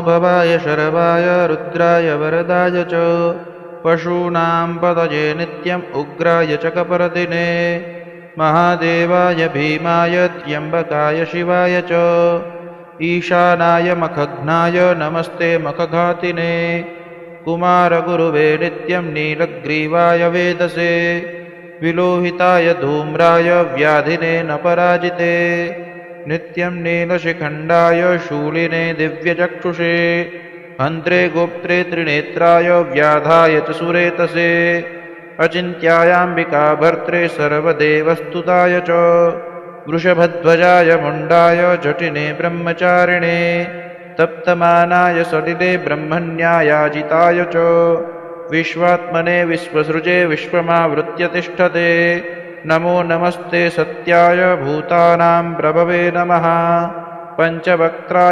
भवाय शरवाय रुद्राय वरदाय च पशूनां पतये नित्यम् उग्राय च कपरदिने महादेवाय भीमाय त्र्यम्बकाय शिवाय च ईशानाय मखघ्नाय नमस्ते मखघातिने कुमारगुरुवे नित्यं नीलग्रीवाय वेदसे विलोहिताय धूम्राय व्याधिने न पराजिते नित्यं नीलशिखण्डाय शूलिने दिव्यचक्षुषे हन्त्रे गोप्त्रे त्रिनेत्राय व्याधाय च सुरेतसे अचिन्त्यायाम्बिका भर्त्रे सर्वदेवस्तुताय च वृषभध्वजाय मुण्डाय जटिने ब्रह्मचारिणे तप्तमानाय सलिले ब्रह्मण्यायाजिताय च विश्वात्मने विश्वसृजे विश्वमावृत्य तिष्ठते नमो नमस्ते सत्याय भूतानां प्रभवे नमः पंचवक्त्राय